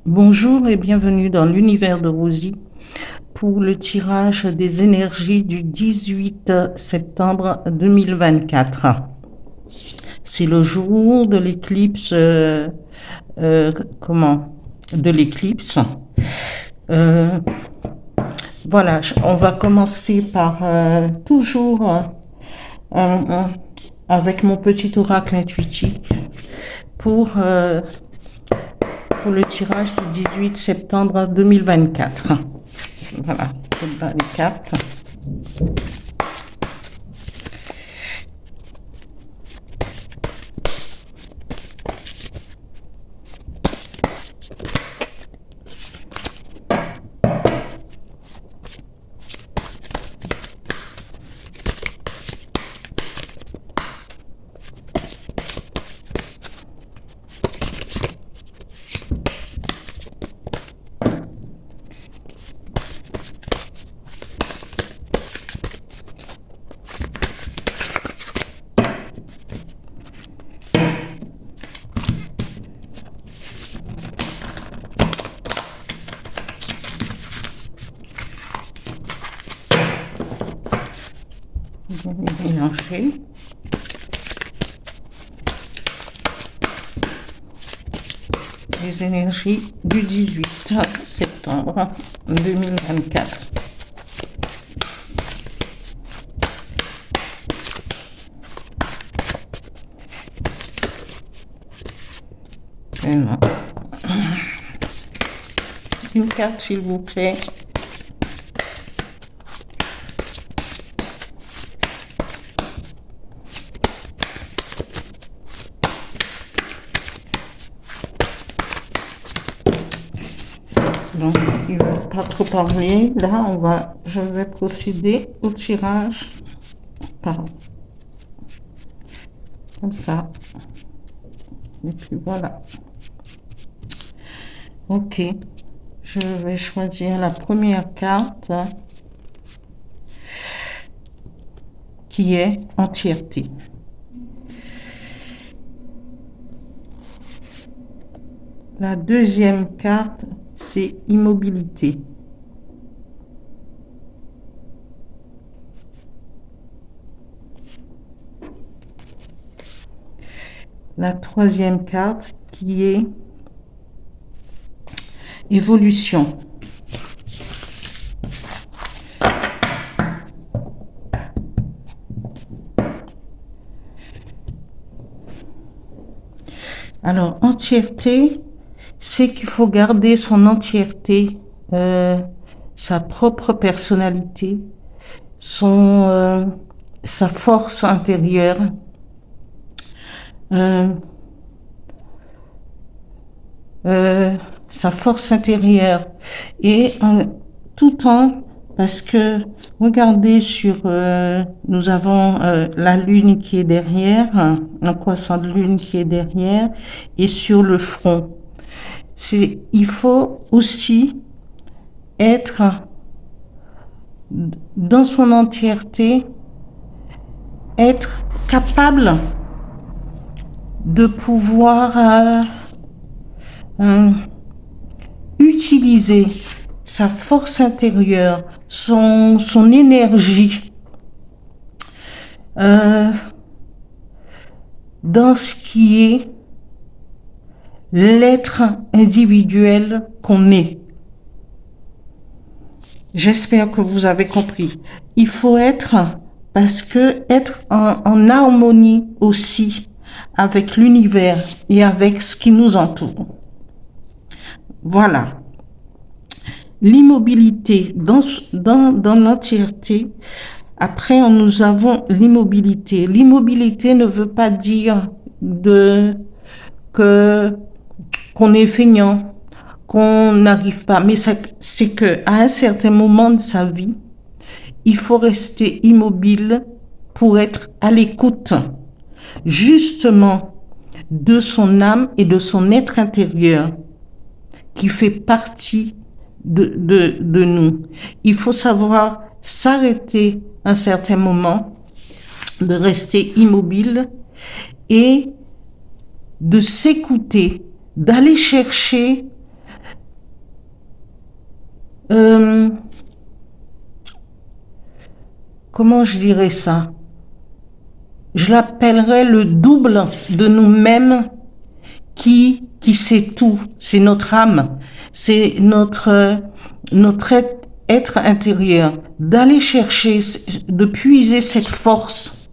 Bonjour et bienvenue dans l'univers de Rosie pour le tirage des énergies du 18 septembre 2024. C'est le jour de l'éclipse, comment? De l'éclipse. Voilà, on va commencer par toujours avec mon petit oracle intuitif pour, euh, pour le tirage du 18 septembre 2024. Voilà, je bats les cartes. Je vais mélanger. Les énergies du 18 septembre 2024. Une carte, s'il vous plaît. Donc, il ne va pas trop parler. Là, je vais procéder au tirage. Comme ça. Et puis voilà. Ok. Je vais choisir la première carte qui est entièreté. La deuxième carte, c'est immobilité. La troisième carte qui est évolution. Alors, entièreté, c'est qu'il faut garder son entièreté, sa propre personnalité, sa force intérieure, sa force intérieure, et tout en, parce que regardez nous avons la lune qui est derrière, un croissant de lune qui est derrière, et sur le front. Il faut aussi être dans son entièreté, être capable de pouvoir utiliser sa force intérieure, son énergie dans ce qui est l'être individuel qu'on est. J'espère que vous avez compris. Il faut être en harmonie aussi avec l'univers et avec ce qui nous entoure. Voilà. L'immobilité dans l'entièreté. Après, nous avons l'immobilité. L'immobilité ne veut pas dire qu'on est feignant, qu'on n'arrive pas, mais c'est que à un certain moment de sa vie, il faut rester immobile pour être à l'écoute, justement, de son âme et de son être intérieur, qui fait partie de nous. Il faut savoir s'arrêter à un certain moment, de rester immobile et de s'écouter, d'aller chercher comment je dirais ça? Je l'appellerais le double de nous-mêmes qui sait tout. C'est notre âme, c'est notre être intérieur. D'aller chercher, de puiser cette force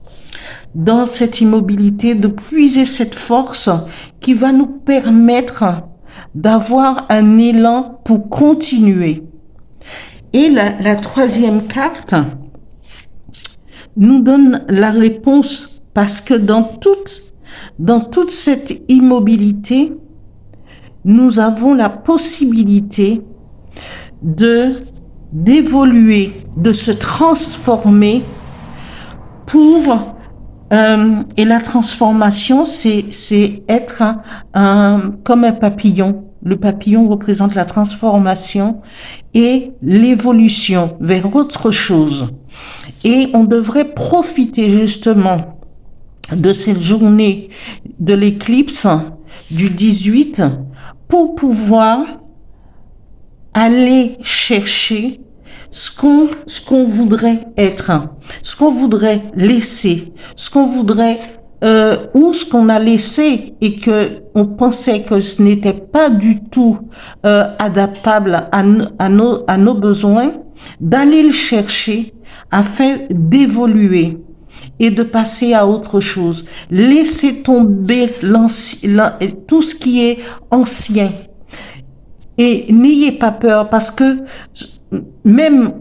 dans cette immobilité, de puiser cette force qui va nous permettre d'avoir un élan pour continuer. Et la troisième carte nous donne la réponse, parce que dans toute cette immobilité, nous avons la possibilité d'évoluer, de se transformer pour et la transformation, c'est être comme un papillon. Le papillon représente la transformation et l'évolution vers autre chose. Et on devrait profiter justement de cette journée de l'éclipse du 18 pour pouvoir aller chercher ce qu'on voudrait être, ce qu'on voudrait laisser, ce qu'on voudrait ou ce qu'on a laissé et que on pensait que ce n'était pas du tout adaptable à nos besoins, d'aller le chercher afin d'évoluer et de passer à autre chose. Laisser tomber tout ce qui est ancien. Et n'ayez pas peur, parce que même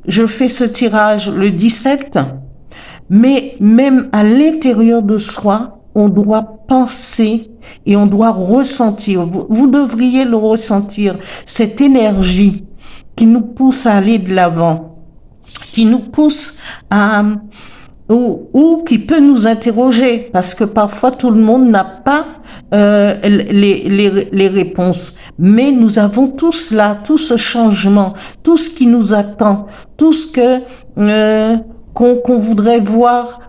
je fais ce tirage le 17, mais même à l'intérieur de soi, on doit penser et on doit ressentir. Vous devriez le ressentir, cette énergie qui nous pousse à aller de l'avant, qui nous pousse à ou qui peut nous interroger, parce que parfois tout le monde n'a pas les réponses. Mais nous avons tous là, tout ce changement, tout ce qui nous attend, tout ce que qu'on voudrait voir,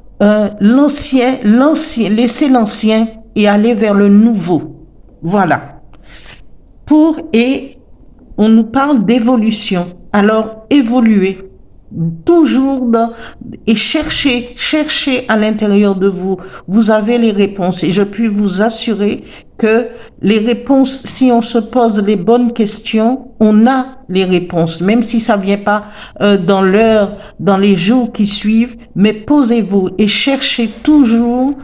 laisser l'ancien et aller vers le nouveau. Voilà. Et on nous parle d'évolution. Alors, évoluer. Toujours et chercher à l'intérieur de vous. Vous avez les réponses et je puis vous assurer que les réponses, si on se pose les bonnes questions, on a les réponses, même si ça vient pas dans les jours qui suivent, mais posez-vous et cherchez toujours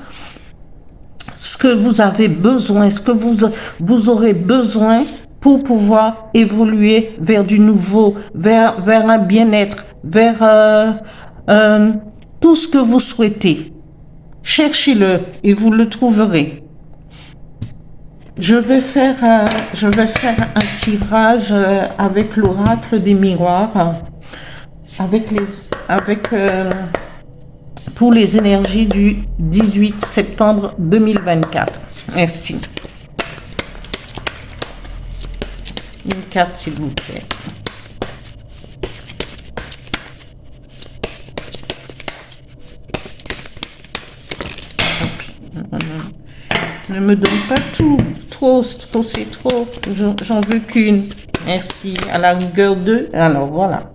ce que vous avez besoin, ce que vous aurez besoin pour pouvoir évoluer vers du nouveau, vers un bien-être, vers tout ce que vous souhaitez. Cherchez-le et vous le trouverez. Je vais faire un tirage avec l'oracle des miroirs, pour les énergies du 18 septembre 2024. Merci. Une carte, s'il vous plaît. Ne me donne pas tout. Trop, c'est trop. J'en veux qu'une. Merci. À la rigueur 2. Alors, voilà.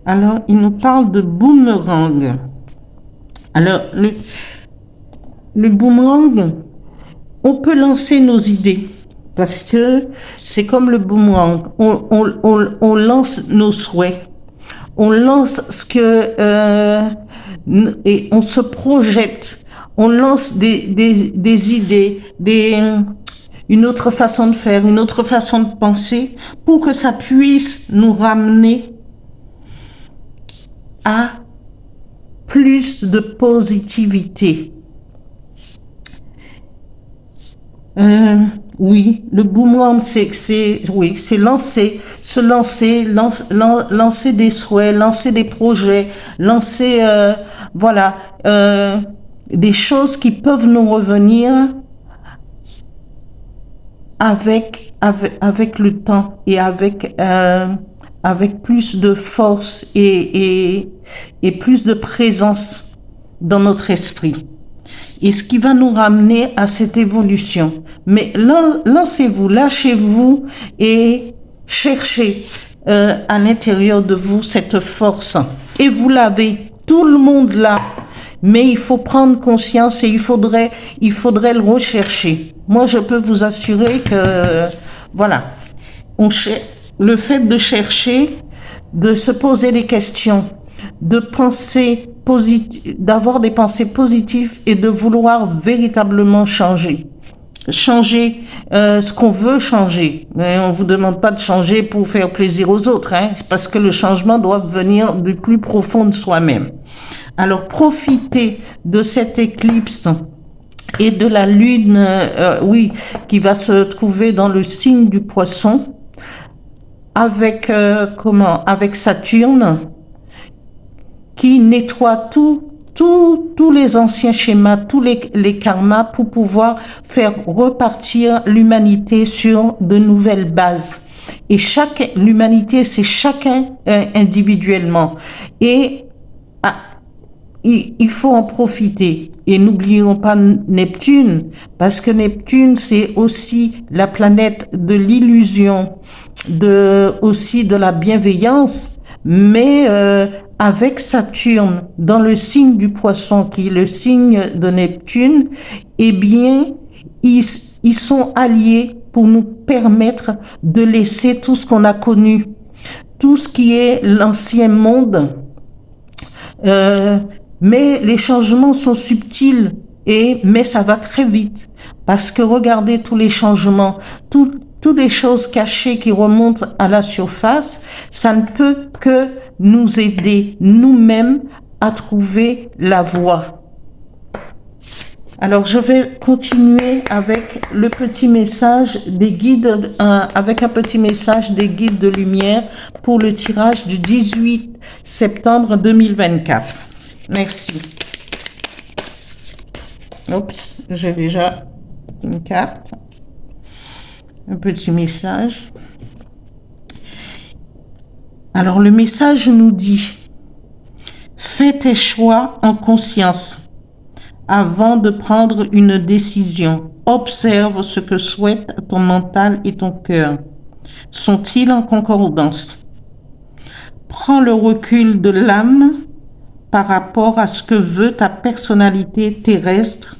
Alors, il nous parle de boomerang. Alors, le boomerang, on peut lancer nos idées. Parce que c'est comme le boomerang. On lance nos souhaits. On lance ce que... et on se projette. On lance des idées, une autre façon de faire, une autre façon de penser pour que ça puisse nous ramener à plus de positivité. Oui, le boomerang, c'est lancer des souhaits, lancer des projets, lancer, des choses qui peuvent nous revenir avec le temps et avec plus de force et plus de présence dans notre esprit. et ce qui va nous ramener à cette évolution. Mais lancez-vous, lâchez-vous et cherchez à l'intérieur de vous cette force. Et vous l'avez, tout le monde l'a. Mais il faut prendre conscience et il faudrait le rechercher. Moi, je peux vous assurer que, voilà, le fait de chercher, de se poser des questions, de penser d'avoir des pensées positives et de vouloir véritablement changer. Changer ce qu'on veut changer. Mais on vous demande pas de changer pour faire plaisir aux autres, hein, parce que le changement doit venir du plus profond de soi-même. Alors profitez de cette éclipse et de la lune, qui va se trouver dans le signe du Poisson, avec avec Saturne, qui nettoie tous les anciens schémas, tous les karmas pour pouvoir faire repartir l'humanité sur de nouvelles bases. Et l'humanité, c'est chacun individuellement. Et il faut en profiter. Et n'oublions pas Neptune, parce que Neptune, c'est aussi la planète de l'illusion, aussi de la bienveillance, mais avec Saturne dans le signe du Poisson, qui est le signe de Neptune, eh bien, ils sont alliés pour nous permettre de laisser tout ce qu'on a connu, tout ce qui est l'ancien monde. Mais les changements sont subtils mais ça va très vite, parce que regardez tous les changements, toutes les choses cachées qui remontent à la surface, ça ne peut que nous aider nous-mêmes à trouver la voie. Alors je vais continuer avec le petit message des guides, avec un petit message des guides de lumière pour le tirage du 18 septembre 2024. Merci. Oups, j'ai déjà une carte. Un petit message. Alors le message nous dit: fais tes choix en conscience avant de prendre une décision. Observe ce que souhaitent ton mental et ton cœur. Sont-ils en concordance? Prends le recul de l'âme par rapport à ce que veut ta personnalité terrestre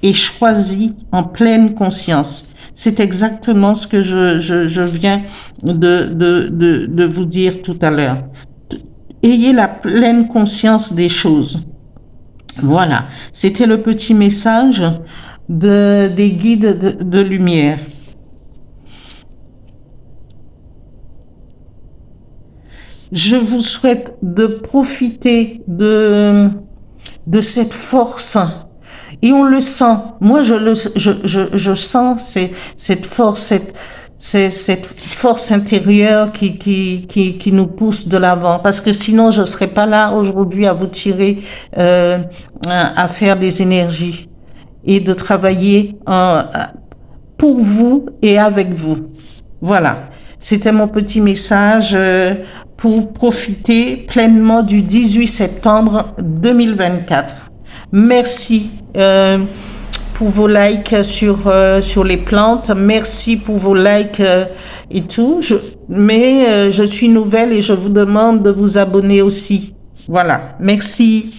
et choisis en pleine conscience. C'est exactement ce que je viens de vous dire tout à l'heure. Ayez la pleine conscience des choses. Voilà, c'était le petit message des guides de lumière. Je vous souhaite de profiter de cette force. Et on le sent. Moi, je sens cette force, cette force intérieure qui nous pousse de l'avant. Parce que sinon, je serais pas là aujourd'hui à vous tirer, à faire des énergies et de travailler pour vous et avec vous. Voilà. C'était mon petit message pour profiter pleinement du 18 septembre 2024. Merci pour vos likes sur les plantes. Merci pour vos likes et tout. Mais je suis nouvelle et je vous demande de vous abonner aussi. Voilà. Merci.